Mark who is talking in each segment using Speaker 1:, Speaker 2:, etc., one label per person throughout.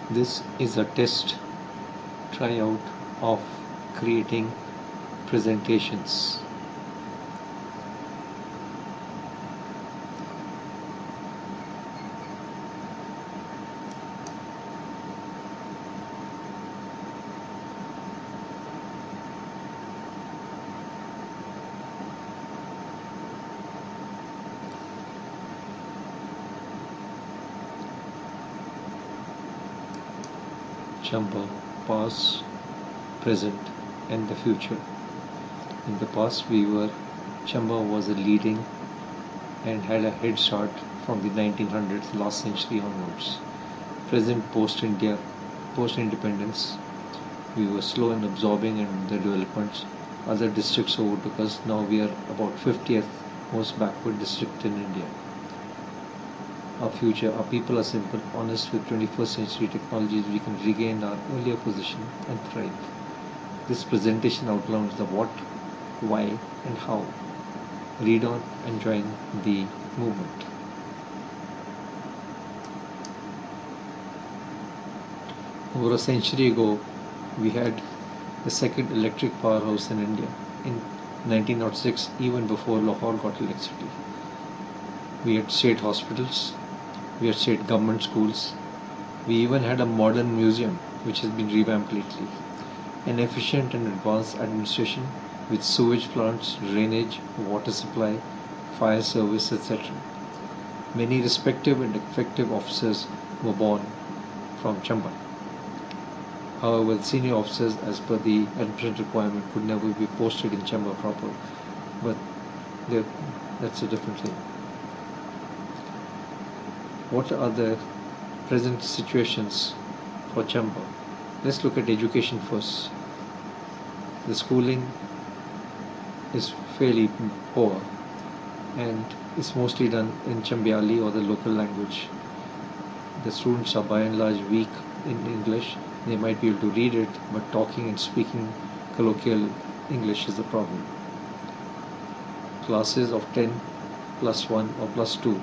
Speaker 1: This is a test tryout of creating presentations. Chamba, past, present, and the future. In the past, Chamba was a leading and had a head start from the 1900s, last century onwards. Present post-independence, we were slow in absorbing and the developments. Other districts overtook us. Now we are about 50th most backward district in India. Our future, our people are simple, honest with 21st century technologies. We can regain our earlier position and thrive. This presentation outlines the what, why, and how. Read on and join the movement. Over a century ago, we had the second electric powerhouse in India. In 1906, even before Lahore got electricity, we had state hospitals, we had state government schools, we even had a modern museum which has been revamped lately. An efficient and advanced administration with sewage plants, drainage, water supply, fire service, etc. Many respective and effective officers were born from Chamba. However, the senior officers, as per the admission requirement, could never be posted in Chamba proper, but that's a different thing. What are the present situations for Chamba? Let's look at education first. The schooling is fairly poor and it's mostly done in Chambiali or the local language. The students are by and large weak in English. They might be able to read it, but talking and speaking colloquial English is a problem. Classes of 10 plus 1 or plus 2.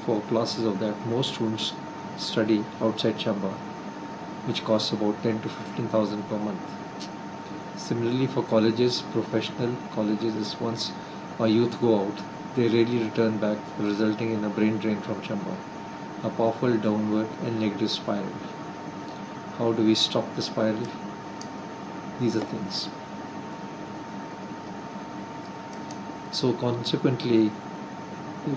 Speaker 1: For classes of that, most students study outside Chamba, which costs about 10 to 15,000 per month. Similarly, for colleges, professional colleges, is once our youth go out, they rarely return back, resulting in a brain drain from Chamba, a powerful downward and negative spiral. How do we stop the spiral? These are things. So consequently,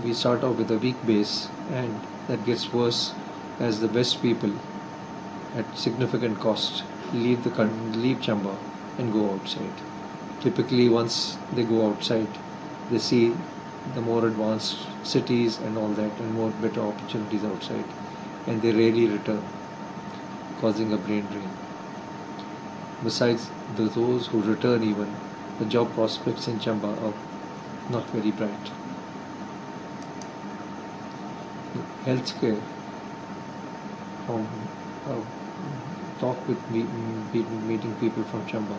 Speaker 1: we start off with a weak base, and that gets worse as the best people at significant cost leave Chamba and go outside. Typically, once they go outside, they see the more advanced cities and all that, and more better opportunities outside, and they rarely return, causing a brain drain. Besides those who return, even the job prospects in Chamba are not very bright. Healthcare, from talk with meeting people from Chamba,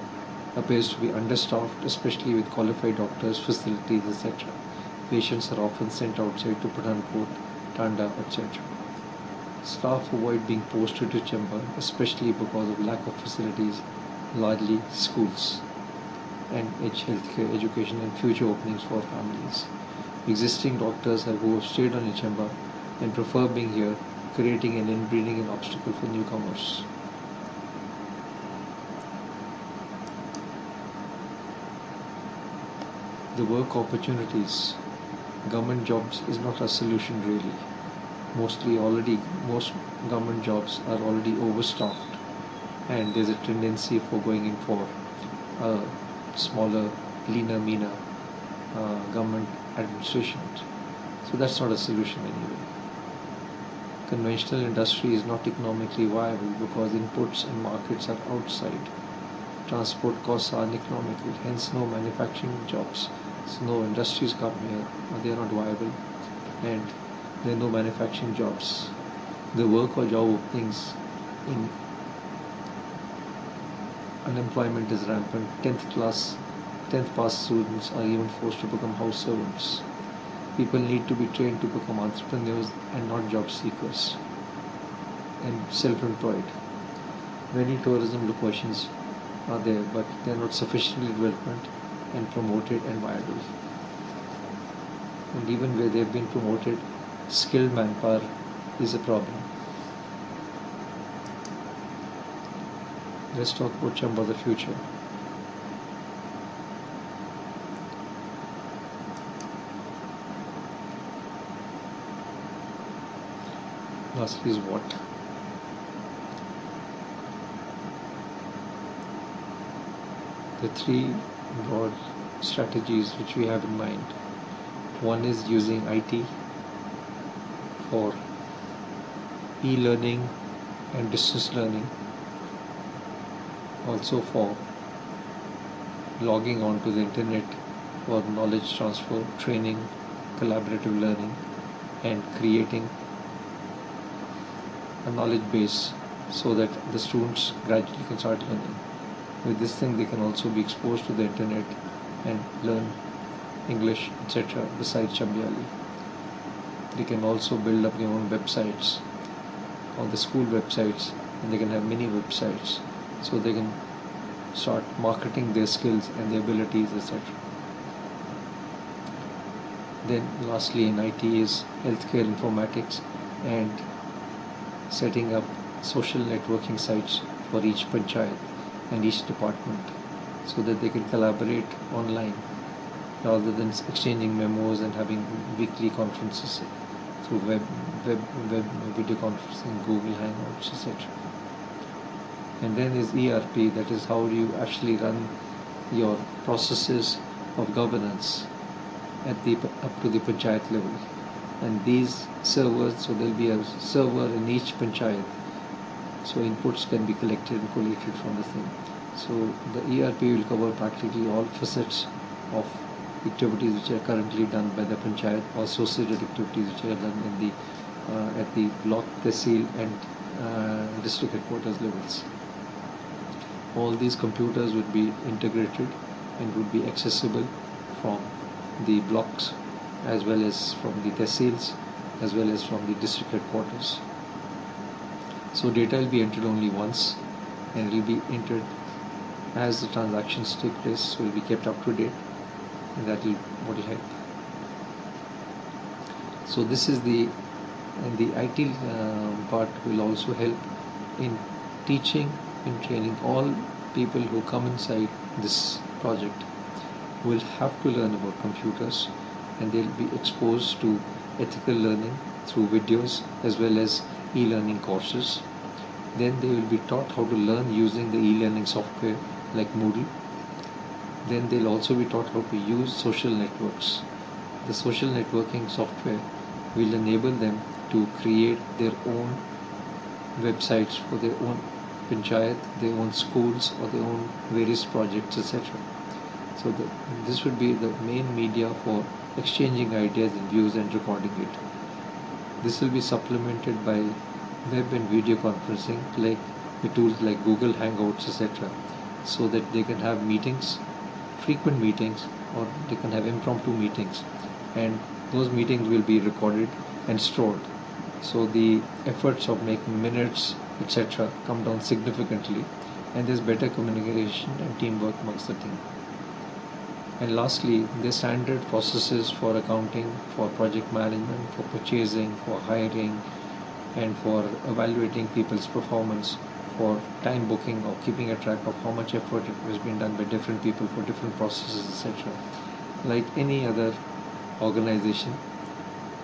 Speaker 1: appears to be understaffed, especially with qualified doctors, facilities, etc. Patients are often sent outside to Pathankot, Tanda, etc. Staff avoid being posted to Chamba, especially because of lack of facilities, largely schools, and healthcare, education, and future openings for families. Existing doctors who have stayed on in Chamba and prefer being here, creating and inbreeding an obstacle for newcomers. The work opportunities. Government jobs is not a solution really. Most government jobs are already overstaffed, and there's a tendency for going in for a smaller, leaner, meaner government administration. So that's not a solution anyway. Conventional industry is not economically viable because inputs and markets are outside. Transport costs are uneconomical, hence no manufacturing jobs. So no industries come here, or they are not viable, and there are no manufacturing jobs. The work or job openings in unemployment is rampant. 10th pass students are even forced to become house servants. People need to be trained to become entrepreneurs and not job seekers. and self-employed. Many tourism locations are there, but they are not sufficiently developed and promoted and viable. And even where they have been promoted, skilled manpower is a problem. Let's talk about Chamba, the future. Lastly is what? The three broad strategies which we have in mind. One is using IT for e-learning and distance learning, also for logging on to the internet for knowledge transfer, training, collaborative learning, and creating a knowledge base so that the students gradually can start learning. With this thing they can also be exposed to the internet and learn English, etc. besides Chambiali. They can also build up their own websites on the school websites, and they can have mini websites so they can start marketing their skills and their abilities, etc. Then lastly in IT is healthcare informatics and setting up social networking sites for each panchayat and each department so that they can collaborate online rather than exchanging memos and having weekly conferences through web video conferencing, Google Hangouts, etc. And then is ERP, that is how you actually run your processes of governance at the up to the panchayat level. And these servers, so there will be a server in each panchayat, so inputs can be collected and collated from the thing. So the ERP will cover practically all facets of activities which are currently done by the panchayat, or associated activities which are done in the at the block, tehsil and district headquarters levels. All these computers would be integrated and would be accessible from the blocks as well as from the tehsils as well as from the district headquarters. So data will be entered only once, and it will be entered as the transactions take place, so it will be kept up to date, and that will help. So this is the IT part will also help in teaching and training. All people who come inside this project will have to learn about computers, and they'll be exposed to ethical learning through videos as well as e-learning courses. Then they will be taught how to learn using the e-learning software like Moodle. Then they'll also be taught how to use social networks. The social networking software will enable them to create their own websites for their own panchayat, their own schools, or their own various projects, etc. So this would be the main media for exchanging ideas and views and recording it. This will be supplemented by web and video conferencing, like the tools like Google Hangouts, etc. so that they can have meetings, frequent meetings, or they can have impromptu meetings, and those meetings will be recorded and stored. So the efforts of making minutes, etc. come down significantly, and there's better communication and teamwork amongst the team. And lastly, the standard processes for accounting, for project management, for purchasing, for hiring, and for evaluating people's performance, for time booking or keeping a track of how much effort has been done by different people for different processes, etc. Like any other organization,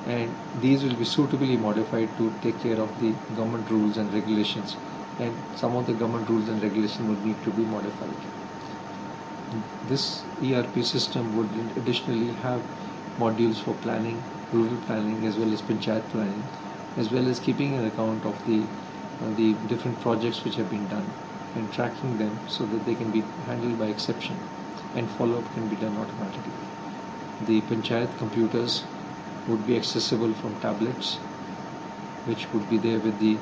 Speaker 1: and these will be suitably modified to take care of the government rules and regulations, and some of the government rules and regulations would need to be modified. This ERP system would additionally have modules for planning, rural planning, as well as panchayat planning, as well as keeping an account of the different projects which have been done and tracking them so that they can be handled by exception, and follow-up can be done automatically. The panchayat computers would be accessible from tablets, which would be there with the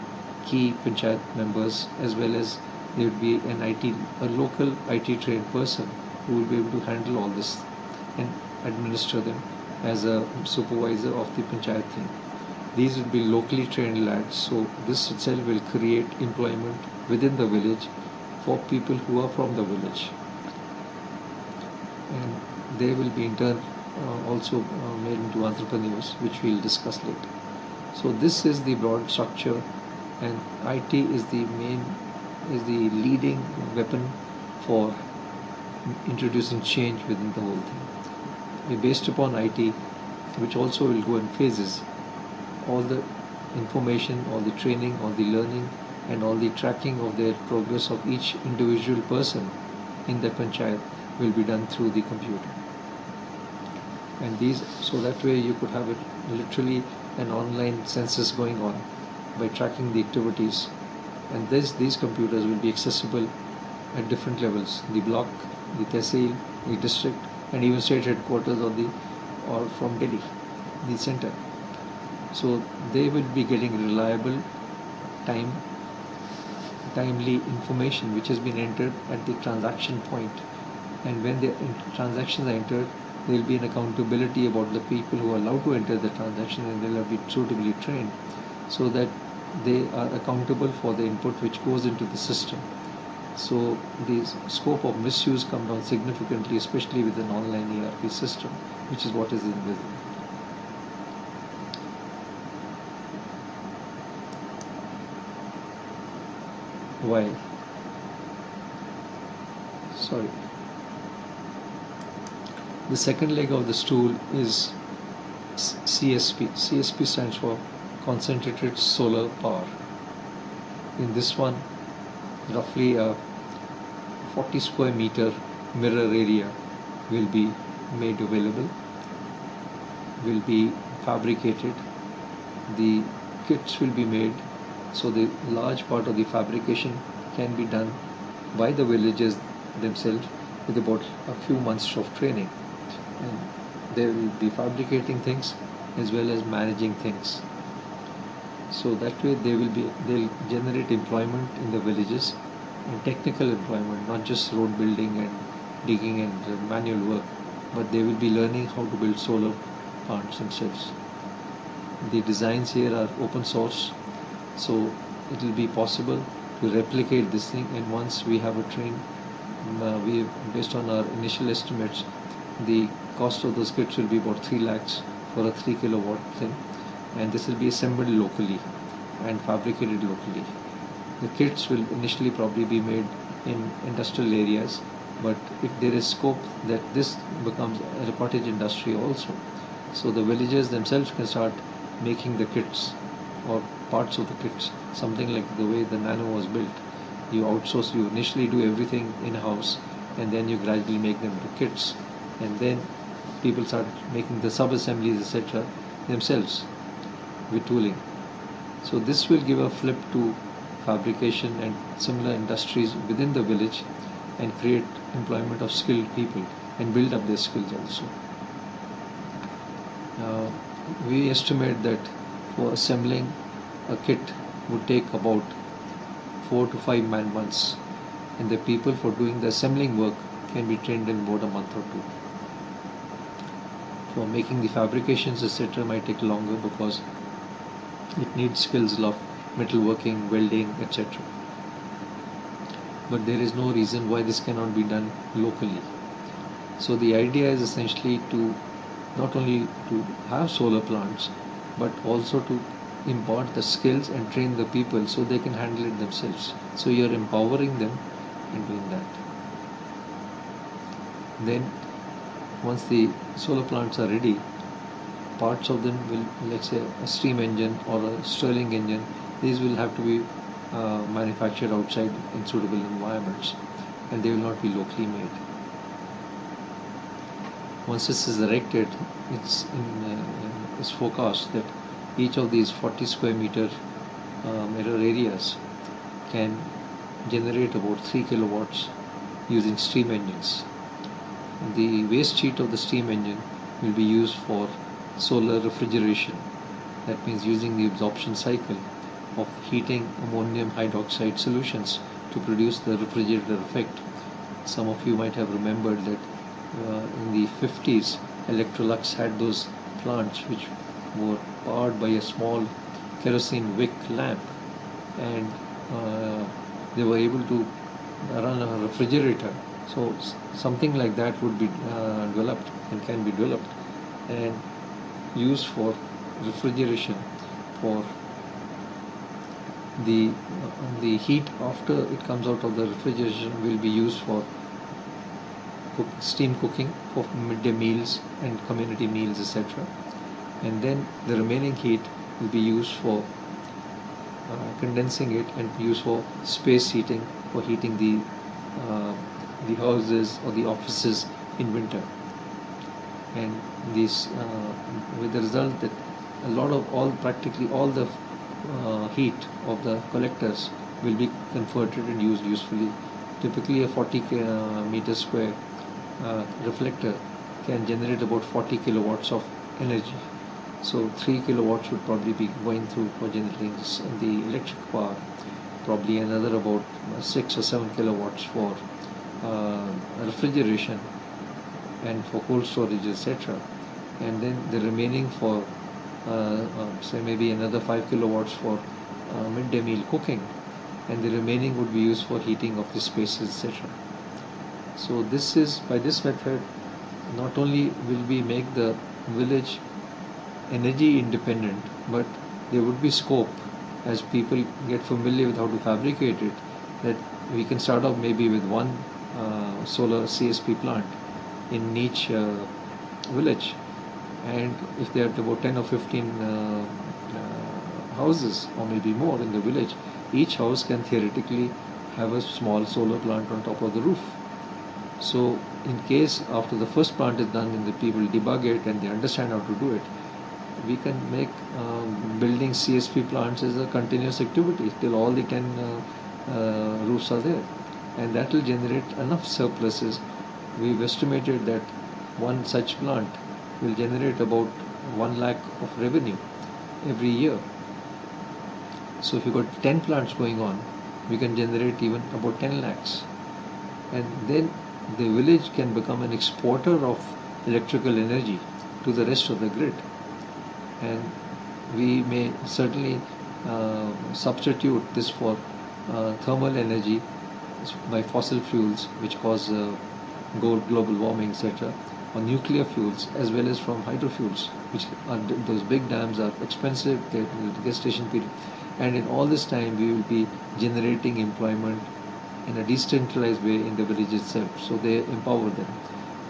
Speaker 1: key panchayat members, as well as there would be a local IT trained person who will be able to handle all this and administer them as a supervisor of the panchayat thing. These will be locally trained lads, so this itself will create employment within the village for people who are from the village, and they will be in turn also made into entrepreneurs, which we'll discuss later. So this is the broad structure, and IT is the leading weapon for introducing change within the whole thing. Based upon IT, which also will go in phases, all the information, all the training, all the learning, and all the tracking of their progress of each individual person in the panchayat will be done through the computer. And these, so that way you could have it literally an online census going on by tracking the activities. And these computers will be accessible at different levels: the block, the tehsil, the district, and even state headquarters or from Delhi, the center. So they will be getting reliable, timely information which has been entered at the transaction point. And when the transactions are entered, there will be an accountability about the people who are allowed to enter the transaction, and they will be suitably trained so that they are accountable for the input which goes into the system. So the scope of misuse comes down significantly, especially with an online ERP system, which is what is invisible. Why? Sorry. The second leg of the stool is CSP. CSP stands for concentrated solar power. In this one, roughly a 40 square meter mirror area will be made available, will be fabricated, the kits will be made, so the large part of the fabrication can be done by the villagers themselves with about a few months of training, and they will be fabricating things as well as managing things. So that way they'll generate employment in the villages, and technical employment, not just road building and digging and manual work, but they will be learning how to build solar plants themselves. The designs here are open source, so it will be possible to replicate this thing. And once we have a train, based on our initial estimates, the cost of those kits will be about 3 lakhs for a 3 kilowatt thing, and this will be assembled locally and fabricated locally. The kits will initially probably be made in industrial areas, but if there is scope that this becomes a cottage industry also, so the villagers themselves can start making the kits or parts of the kits, something like the way the Nano was built. You outsource, you initially do everything in-house, and then you gradually make them into kits, and then people start making the sub-assemblies, etc. themselves with tooling. So this will give a flip to fabrication and similar industries within the village, and create employment of skilled people and build up their skills also. We estimate that for assembling a kit would take about 4 to 5 months, and the people for doing the assembling work can be trained in about a month or two. For making the fabrications, etc., might take longer because it needs skills of metalworking, welding, etc. But there is no reason why this cannot be done locally. So the idea is essentially to not only to have solar plants, but also to impart the skills and train the people so they can handle it themselves. So you're empowering them in doing that. Then once the solar plants are ready, parts of them will, let's say a steam engine or a Stirling engine, these will have to be manufactured outside in suitable environments, and they will not be locally made. Once this is erected, it's forecast that each of these 40 square meter mirror areas can generate about 3 kilowatts using steam engines. The waste heat of the steam engine will be used for solar refrigeration. That means using the absorption cycle of heating ammonium hydroxide solutions to produce the refrigerator effect. Some of you might have remembered that in the 50s, Electrolux had those plants which were powered by a small kerosene wick lamp, and they were able to run a refrigerator. So something like that would be developed and can be developed and used for refrigeration, for the heat after it comes out of the refrigeration will be used for steam cooking for midday meals and community meals, etc. And then the remaining heat will be used for condensing it and used for space heating, for heating the houses or the offices in winter. And this with the result that a lot of practically all the heat of the collectors will be converted and used usefully. Typically a 40 meter square reflector can generate about 40 kilowatts of energy. So 3 kilowatts would probably be going through for generating the electric power, probably another about 6 or 7 kilowatts for refrigeration and for cold storage, etc. And then the remaining for say maybe another 5 kilowatts for midday meal cooking, and the remaining would be used for heating of the spaces, etc. So this is, by this method, not only will we make the village energy independent, but there would be scope as people get familiar with how to fabricate it, that we can start off maybe with one solar CSP plant in each village, and if they have about 10 or 15 houses or maybe more in the village, each house can theoretically have a small solar plant on top of the roof. So in case after the first plant is done and the people debug it and they understand how to do it, we can make building CSP plants as a continuous activity till all the 10 roofs are there, and that will generate enough surpluses. We've estimated that one such plant will generate about 1 lakh of revenue every year. So if you've got 10 plants going on, we can generate even about 10 lakhs. And then the village can become an exporter of electrical energy to the rest of the grid. And we may certainly substitute this for thermal energy by fossil fuels, which cause global warming, etc., or nuclear fuels, as well as from hydrofuels, which are those big dams are expensive, the gestation period, and in all this time we will be generating employment in a decentralized way in the village itself. So they empower them,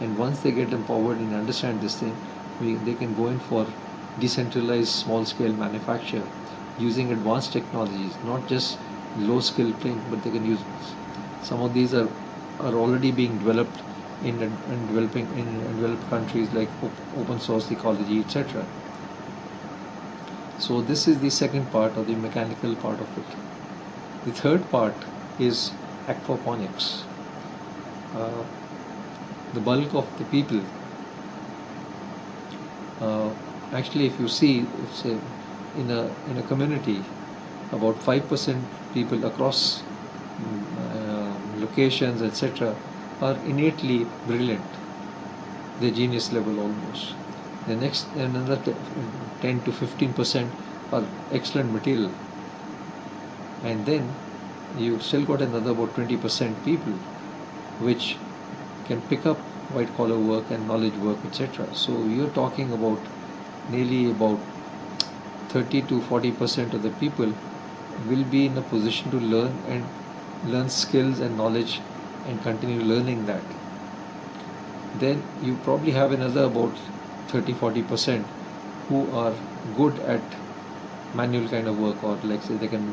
Speaker 1: and once they get empowered and understand this thing, they can go in for decentralized small-scale manufacture using advanced technologies, not just low-skill things, but they can use some of these are already being developed in developed countries like open source ecology, etc. So this is the second part or the mechanical part of it. The third part is aquaponics. The bulk of the people, actually, if you see, say in a community, about 5% people across locations, etc., are innately brilliant. They're genius level almost. The next, another 10 to 15% are excellent material, and then you've still got another about 20% people which can pick up white collar work and knowledge work, etc. So you're talking about nearly about 30 to 40% of the people will be in a position to learn skills and knowledge and continue learning that. Then you probably have another about 30-40% who are good at manual kind of work, or like say they can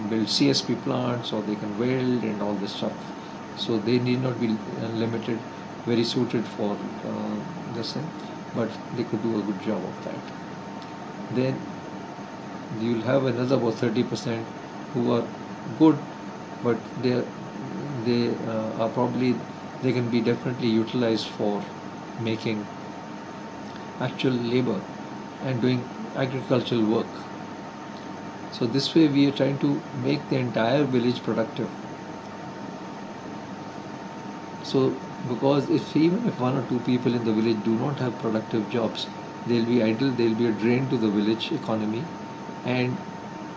Speaker 1: build CSP plants, or they can weld and all this stuff. So they need not be limited, very suited for this thing, but they could do a good job of that. Then you'll have another about 30% who are good, but they are probably, they can be definitely utilized for making actual labor and doing agricultural work. So this way we are trying to make the entire village productive. So because even if one or two people in the village do not have productive jobs, they'll be idle, they'll be a drain to the village economy, and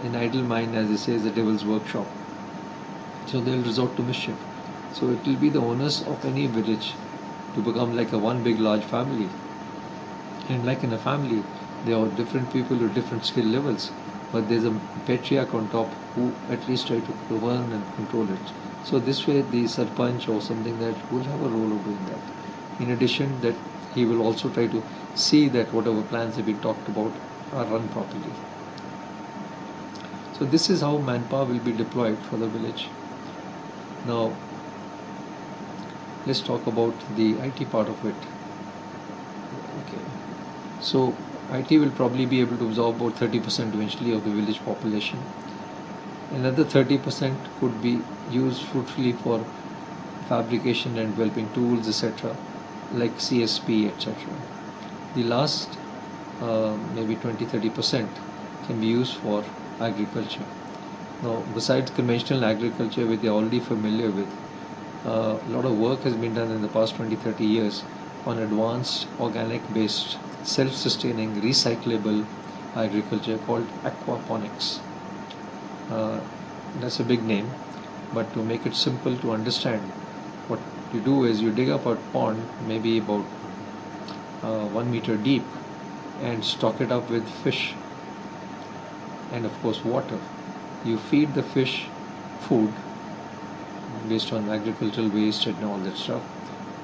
Speaker 1: an idle mind, as they say, is the devil's workshop. So they'll resort to mischief. So it will be the onus of any village to become like a one big large family. And like in a family, there are different people with different skill levels, but there's a patriarch on top who at least try to govern and control it. So this way the sarpanch or something that will have a role of doing that. In addition, that he will also try to see that whatever plans have been talked about are run properly. So this is how manpower will be deployed for the village. Now let's talk about the IT part of it. Okay. So IT will probably be able to absorb about 30% eventually of the village population. Another 30% could be used fruitfully for fabrication and developing tools, etc., like CSP, etc. The last maybe 20-30% can be used for agriculture. Now, besides conventional agriculture, which they are already familiar with, a lot of work has been done in the past 20-30 years on advanced organic-based, self-sustaining, recyclable agriculture called aquaponics. That's a big name, but to make it simple to understand, what you do is you dig up a pond, maybe about 1 meter deep, and stock it up with fish and of course water. You feed the fish food based on agricultural waste and all that stuff.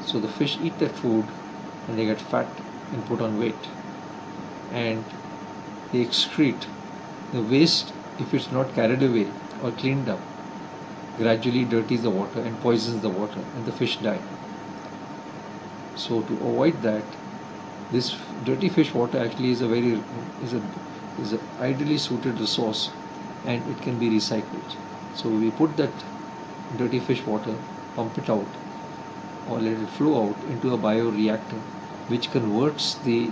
Speaker 1: So the fish eat that food and they get fat and put on weight, and they excrete. The waste, if it's not carried away or cleaned up, gradually dirties the water and poisons the water, and the fish die. So to avoid that, this dirty fish water actually is a ideally suited resource, and it can be recycled. So we put that dirty fish water, pump it out, or let it flow out into a bioreactor, which converts the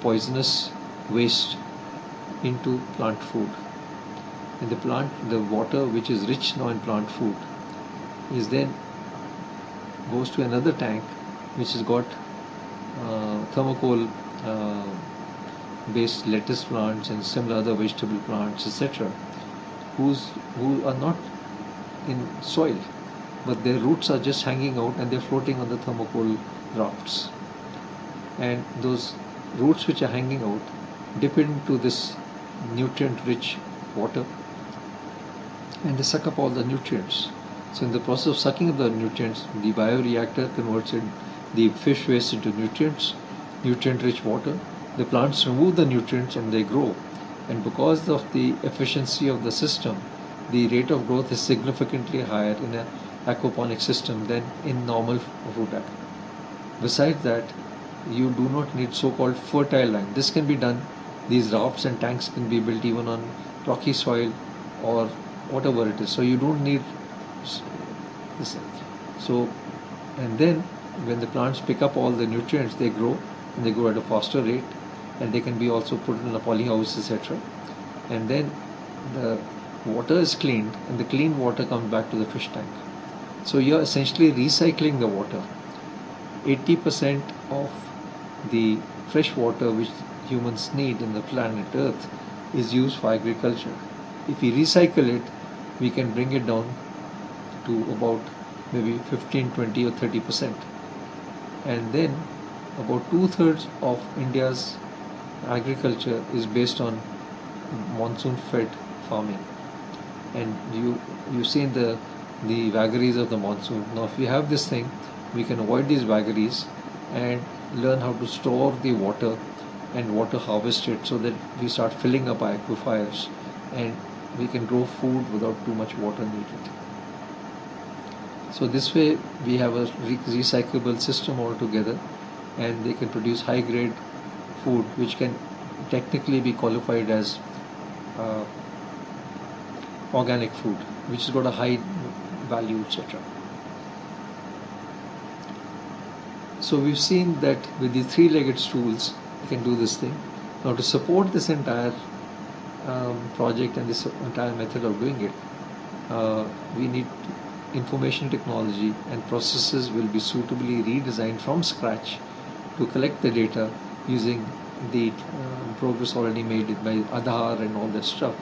Speaker 1: poisonous waste into plant food. And the water which is rich now in plant food, is then goes to another tank which has got thermocol based lettuce plants and similar other vegetable plants, etc., who are not in soil, but their roots are just hanging out and they're floating on the thermocol rafts. And those roots which are hanging out dip into this nutrient-rich water, and they suck up all the nutrients. So in the process of sucking up the nutrients, the bioreactor converts the fish waste into nutrient-rich water. The plants remove the nutrients and they grow. And because of the efficiency of the system, the rate of growth is significantly higher in an aquaponic system than in normal food. Besides that, you do not need so-called fertile land. This can be done. These rafts and tanks can be built even on rocky soil or whatever it is. So you don't need this. So, and then when the plants pick up all the nutrients, they grow, and they grow at a faster rate, and they can be also put in a polyhouse, etc. And then the water is cleaned, and the clean water comes back to the fish tank. So you're essentially recycling the water. 80% of the fresh water which humans need in the planet Earth is used for agriculture. If we recycle it, we can bring it down to about maybe 15, 20 or 30%. And then about 2/3 of India's agriculture is based on monsoon-fed farming. And you've seen the vagaries of the monsoon. Now if we have this thing, we can avoid these vagaries and learn how to store the water and water harvest it, so that we start filling up our aquifers and we can grow food without too much water needed. So this way we have a recyclable system altogether, and they can produce high grade food which can technically be qualified as organic food, which has got a high value, etc. So we've seen that with the three-legged stools we can do this thing. Now to support this entire project and this entire method of doing it, we need information technology, and processes will be suitably redesigned from scratch to collect the data using the progress already made by Aadhaar and all that stuff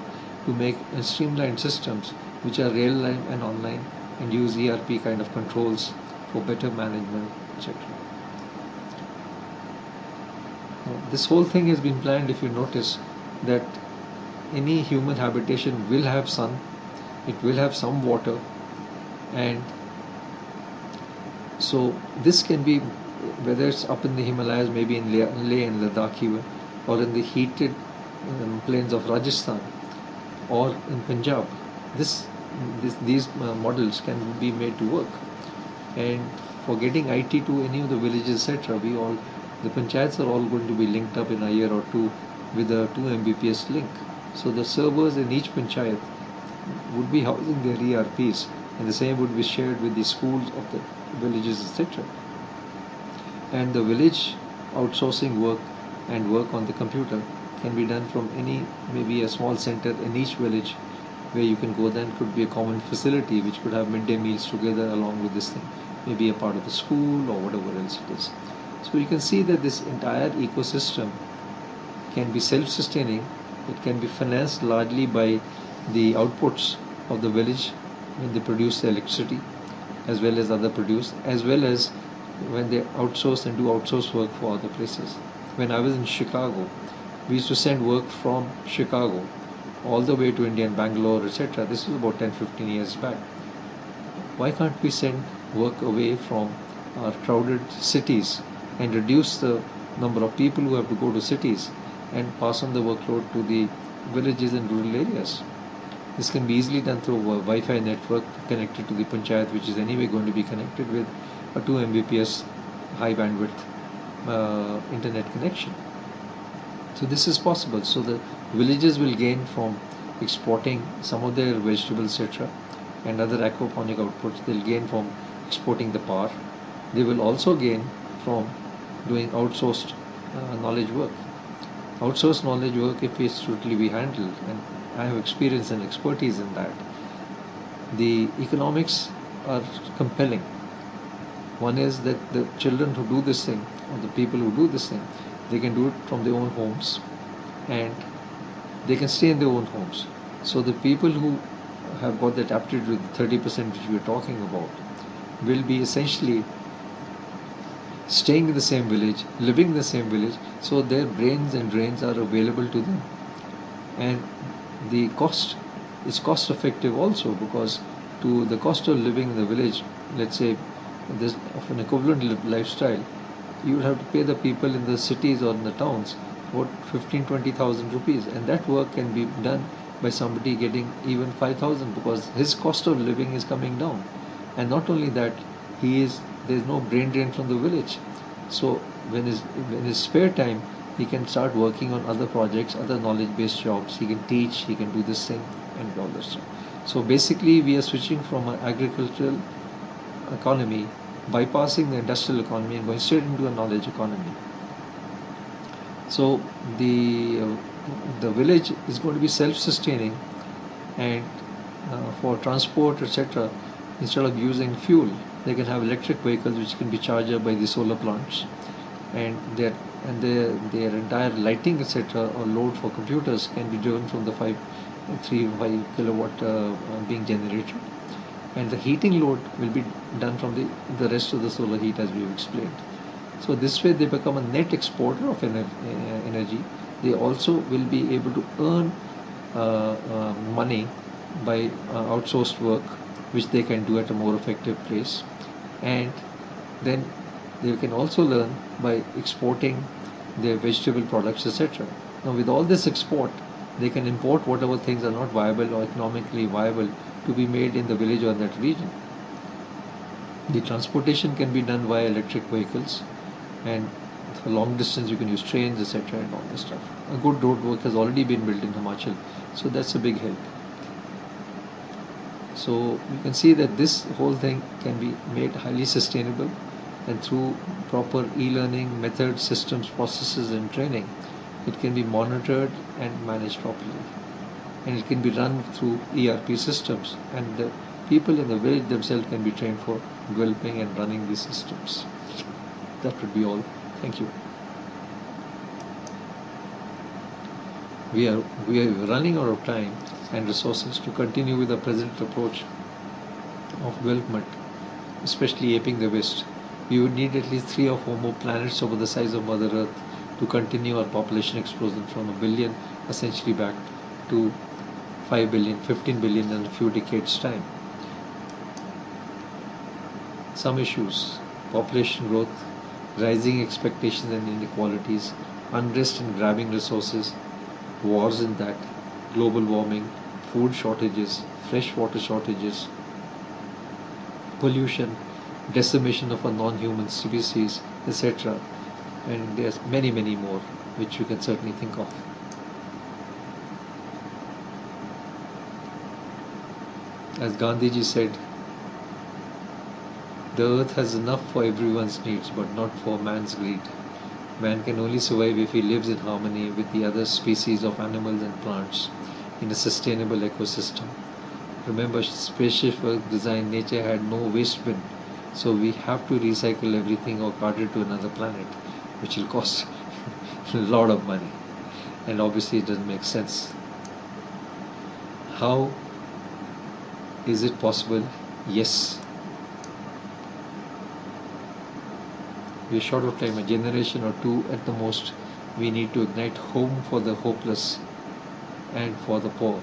Speaker 1: to make streamlined systems which are real time and online and use ERP kind of controls for better management, etc. This whole thing has been planned, if you notice, that any human habitation will have sun, it will have some water, and so this can be, whether it's up in the Himalayas, maybe in Leh and Ladakh even, or in the heated plains of Rajasthan, or in Punjab. These models can be made to work. And for getting IT to any of the villages, etc., the panchayats are all going to be linked up in a year or two with a 2 Mbps link. So the servers in each panchayat would be housing their ERPs, and the same would be shared with the schools of the villages, etc. And the village outsourcing work and work on the computer can be done from any, maybe a small center in each village where you can go. Then could be a common facility which could have midday meals together along with this thing, maybe a part of the school or whatever else it is. So you can see that this entire ecosystem can be self-sustaining. It can be financed largely by the outputs of the village when they produce the electricity, as well as other produce, as well as when they outsource and do outsource work for other places. When I was in Chicago, we used to send work from Chicago all the way to India and Bangalore, etc. This was about 10-15 years back. Why can't we send work away from our crowded cities and reduce the number of people who have to go to cities and pass on the workload to the villages and rural areas? This can be easily done through a Wi-Fi network connected to the panchayat, which is anyway going to be connected with a 2 Mbps high bandwidth internet connection. So this is possible. So the villages will gain from exporting some of their vegetables, etc., and other aquaponic outputs. They'll gain from exporting the power. They will also gain from doing outsourced knowledge work. Outsourced knowledge work, if it's totally be handled, and I have experience and expertise in that, the economics are compelling. One is that the children who do this thing, or the people who do this thing, they can do it from their own homes, and they can stay in their own homes. So the people who have got that aptitude with 30% which we are talking about will be essentially staying in the same village, living in the same village, so their brains and drains are available to them. And the cost is cost effective also, because to the cost of living in the village, let's say this of an equivalent lifestyle, you would have to pay the people in the cities or in the towns about 15-20,000 rupees, and that work can be done by somebody getting even 5,000, because his cost of living is coming down. And not only that, there's no brain drain from the village. So when his spare time, he can start working on other projects, other knowledge-based jobs. He can teach, he can do this thing and all this stuff. So basically, we are switching from an agricultural economy, bypassing the industrial economy and going straight into a knowledge economy. So the village is going to be self-sustaining, and for transport, etc., instead of using fuel, they can have electric vehicles which can be charged up by the solar plants, and their entire lighting, etc., or load for computers can be driven from the 5 kilowatt being generated, and the heating load will be done from the rest of the solar heat, as we have explained. So this way they become a net exporter of energy. They also will be able to earn money by outsourced work, which they can do at a more effective place, and then they can also learn by exporting their vegetable products, etc. Now with all this export, they can import whatever things are not viable or economically viable to be made in the village or that region. The transportation can be done via electric vehicles, and for long distance you can use trains, etc., and all this stuff. A good road work has already been built in Himachal, so that's a big help. So you can see that this whole thing can be made highly sustainable, and through proper e-learning methods, systems, processes, and training, it can be monitored and managed properly. And it can be run through ERP systems, and the people in the village themselves can be trained for developing and running these systems. That would be all. Thank you. We are running out of time and resources to continue with the present approach of development, especially aping the West. We would need at least 3 or 4 more planets over the size of Mother Earth to continue our population explosion from a billion a century back to 5 billion, 15 billion in a few decades' time. Some issues: population growth, rising expectations and inequalities, unrest and grabbing resources, wars in that, global warming, food shortages, fresh water shortages, pollution, decimation of a non-human species, etc. And there's many, many more which you can certainly think of. As Gandhiji said, the earth has enough for everyone's needs but not for man's greed. Man can only survive if he lives in harmony with the other species of animals and plants in a sustainable ecosystem. Remember, spaceship were designed, nature had no waste bin, so we have to recycle everything or cart it to another planet, which will cost a lot of money, and obviously it doesn't make sense. How is it possible? Yes, we are short of time, a generation or two at the most. We need to ignite hope for the hopeless and for the poor.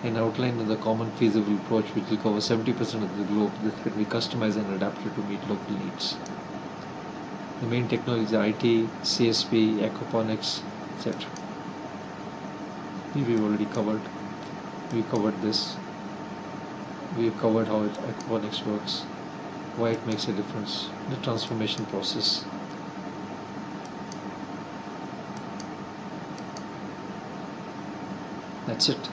Speaker 1: An outline of the common feasible approach which will cover 70% of the globe that can be customized and adapted to meet local needs. The main technologies are IT, CSP, aquaponics, etc. We've already covered. We covered this. We've covered how aquaponics works, why it makes a difference, the transformation process. That's it.